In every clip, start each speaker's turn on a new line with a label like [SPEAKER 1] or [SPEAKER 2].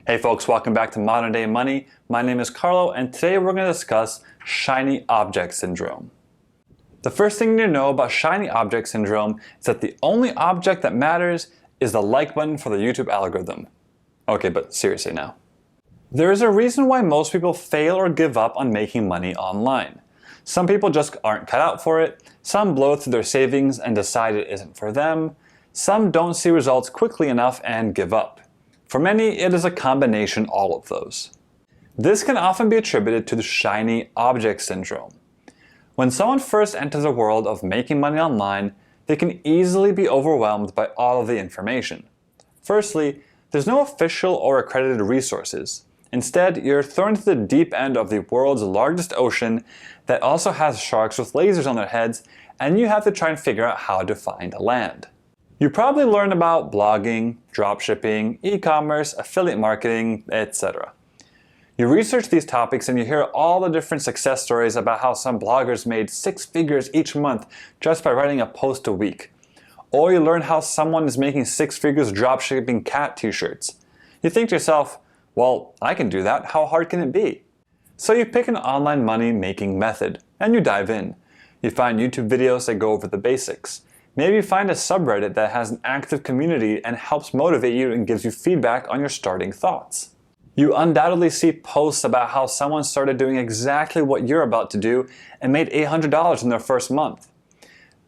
[SPEAKER 1] Hey folks, welcome back to Modern Day Money. My name is Carlo, and today we're going to discuss shiny object syndrome. The first thing you need to know about shiny object syndrome is that the only object that matters is the like button for the YouTube algorithm. Okay, but seriously now. There is a reason why most people fail or give up on making money online. Some people just aren't cut out for it, some blow through their savings and decide it isn't for them, some don't see results quickly enough and give up. For many, it is a combination all of those. This can often be attributed to the shiny object syndrome. When someone first enters the world of making money online, they can easily be overwhelmed by all of the information. Firstly, there's no official or accredited resources. Instead, you're thrown into the deep end of the world's largest ocean that also has sharks with lasers on their heads, and you have to try and figure out how to find land. You probably learn about blogging, dropshipping, e-commerce, affiliate marketing, etc. You research these topics and you hear all the different success stories about how some bloggers made 6 figures each month just by writing a post a week. Or you learn how someone is making 6 figures dropshipping cat t-shirts. You think to yourself, well, I can do that, how hard can it be? So you pick an online money making method and you dive in. You find YouTube videos that go over the basics. Maybe you find a subreddit that has an active community and helps motivate you and gives you feedback on your starting thoughts. You undoubtedly see posts about how someone started doing exactly what you're about to do and made $800 in their first month.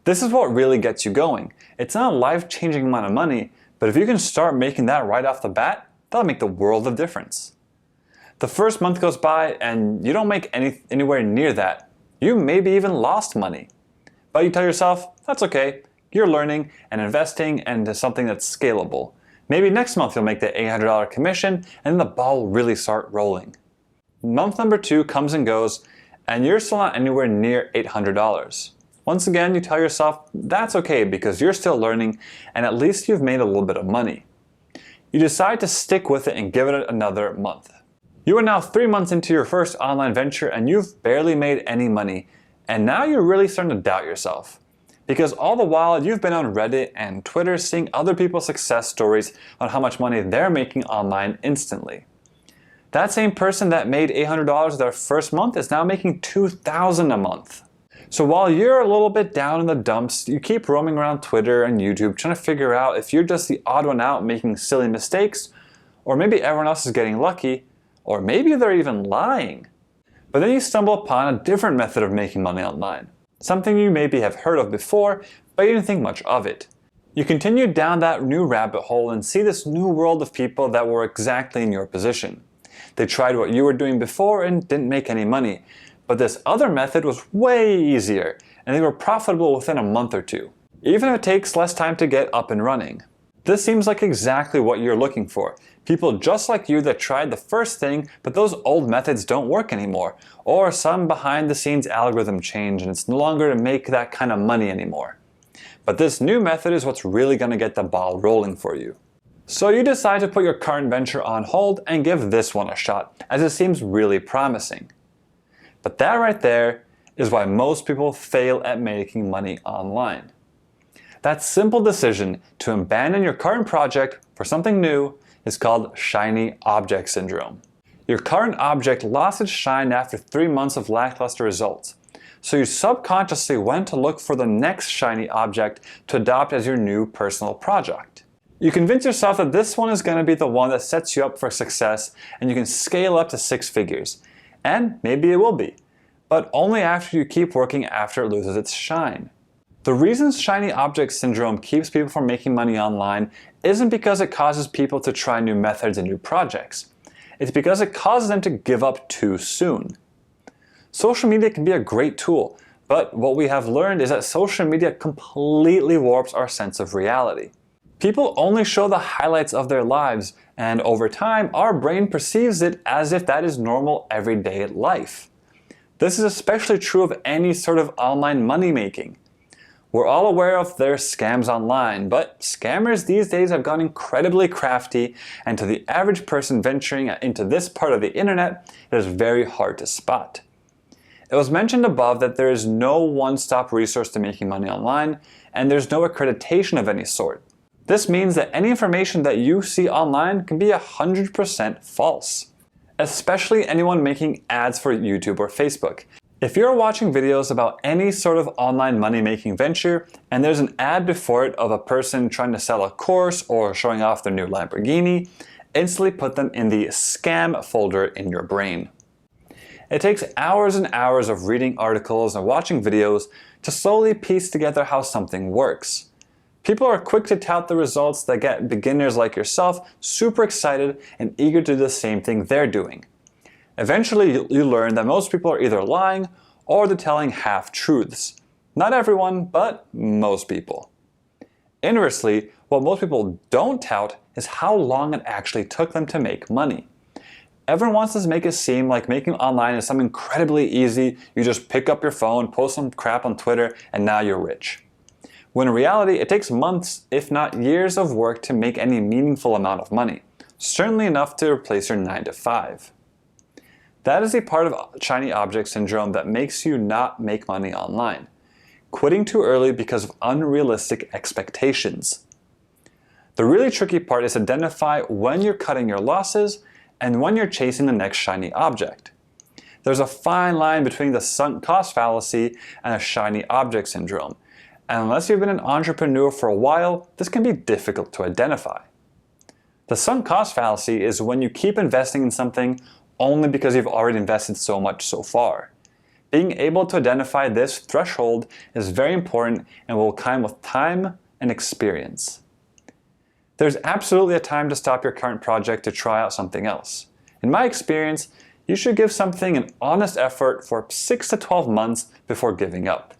[SPEAKER 1] This is what really gets you going. It's not a life-changing amount of money, but if you can start making that right off the bat, that'll make the world of difference. The first month goes by and you don't make anywhere near that. You maybe even lost money. But you tell yourself, that's okay. You're learning and investing into something that's scalable. Maybe next month you'll make the $800 commission and then the ball will really start rolling. Month number 2 comes and goes and you're still not anywhere near $800. Once again, you tell yourself that's okay because you're still learning and at least you've made a little bit of money. You decide to stick with it and give it another month. You are now 3 months into your first online venture and you've barely made any money, and now you're really starting to doubt yourself. Because all the while you've been on Reddit and Twitter seeing other people's success stories on how much money they're making online instantly. That same person that made $800 their first month is now making $2,000 a month. So while you're a little bit down in the dumps, you keep roaming around Twitter and YouTube trying to figure out if you're just the odd one out making silly mistakes, or maybe everyone else is getting lucky, or maybe they're even lying. But then you stumble upon a different method of making money online. Something you maybe have heard of before, but you didn't think much of it. You continue down that new rabbit hole and see this new world of people that were exactly in your position. They tried what you were doing before and didn't make any money, but this other method was way easier, and they were profitable within a month or two, even if it takes less time to get up and running. This seems like exactly what you're looking for. People just like you that tried the first thing, but those old methods don't work anymore. Or some behind the scenes algorithm change and it's no longer to make that kind of money anymore. But this new method is what's really going to get the ball rolling for you. So you decide to put your current venture on hold and give this one a shot, as it seems really promising. But that right there is why most people fail at making money online. That simple decision to abandon your current project for something new is called shiny object syndrome. Your current object lost its shine after 3 months of lackluster results, so you subconsciously went to look for the next shiny object to adopt as your new personal project. You convince yourself that this one is going to be the one that sets you up for success and you can scale up to 6 figures. And maybe it will be, but only after you keep working after it loses its shine. The reason shiny object syndrome keeps people from making money online isn't because it causes people to try new methods and new projects. It's because it causes them to give up too soon. Social media can be a great tool, but what we have learned is that social media completely warps our sense of reality. People only show the highlights of their lives, and over time, our brain perceives it as if that is normal everyday life. This is especially true of any sort of online money making. We're all aware of their scams online, but scammers these days have gone incredibly crafty, and to the average person venturing into this part of the internet, it is very hard to spot. It was mentioned above that there is no one-stop resource to making money online, and there's no accreditation of any sort. This means that any information that you see online can be 100% false, especially anyone making ads for YouTube or Facebook. If you're watching videos about any sort of online money-making venture and there's an ad before it of a person trying to sell a course or showing off their new Lamborghini, instantly put them in the scam folder in your brain. It takes hours and hours of reading articles and watching videos to slowly piece together how something works. People are quick to tout the results that get beginners like yourself super excited and eager to do the same thing they're doing. Eventually, you learn that most people are either lying or they're telling half-truths. Not everyone, but most people. Inversely, what most people don't tout is how long it actually took them to make money. Everyone wants to make it seem like making online is something incredibly easy. You just pick up your phone, post some crap on Twitter, and now you're rich. When in reality, it takes months, if not years of work to make any meaningful amount of money. Certainly enough to replace your 9 to 5. That is a part of shiny object syndrome that makes you not make money online. Quitting too early because of unrealistic expectations. The really tricky part is to identify when you're cutting your losses and when you're chasing the next shiny object. There's a fine line between the sunk cost fallacy and a shiny object syndrome. And unless you've been an entrepreneur for a while, this can be difficult to identify. The sunk cost fallacy is when you keep investing in something only because you've already invested so much so far. Being able to identify this threshold is very important and will come with time and experience. There's absolutely a time to stop your current project to try out something else. In my experience, you should give something an honest effort for 6 to 12 months before giving up.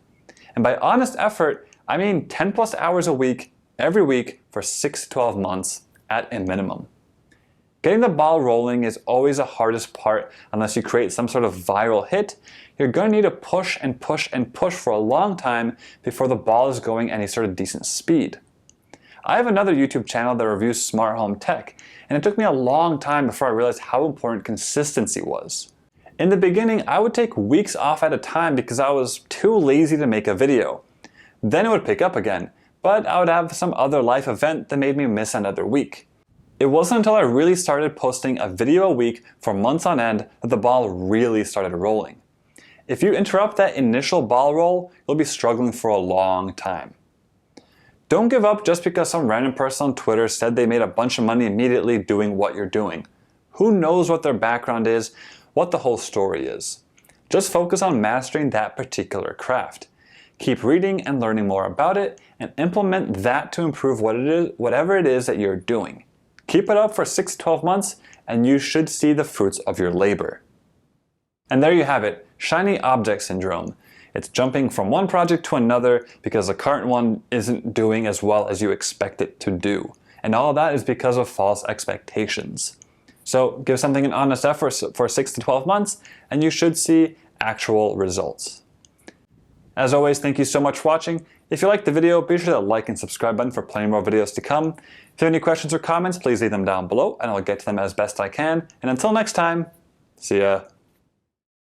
[SPEAKER 1] And by honest effort, I mean 10 plus hours a week, every week for 6 to 12 months at a minimum. Getting the ball rolling is always the hardest part unless you create some sort of viral hit. You're going to need to push and push and push for a long time before the ball is going any sort of decent speed. I have another YouTube channel that reviews smart home tech, and it took me a long time before I realized how important consistency was. In the beginning, I would take weeks off at a time because I was too lazy to make a video. Then it would pick up again, but I would have some other life event that made me miss another week. It wasn't until I really started posting a video a week for months on end that the ball really started rolling. If you interrupt that initial ball roll, you'll be struggling for a long time. Don't give up just because some random person on Twitter said they made a bunch of money immediately doing what you're doing. Who knows what their background is, what the whole story is. Just focus on mastering that particular craft. Keep reading and learning more about it and implement that to improve whatever it is that you're doing. Keep it up for 6 to 12 months and you should see the fruits of your labor. And there you have it, shiny object syndrome. It's jumping from one project to another because the current one isn't doing as well as you expect it to do. And all that is because of false expectations. So give something an honest effort for 6 to 12 months and you should see actual results. As always, thank you so much for watching. If you liked the video, be sure to like and subscribe button for plenty more videos to come. If you have any questions or comments, please leave them down below and I'll get to them as best I can. And until next time, see ya.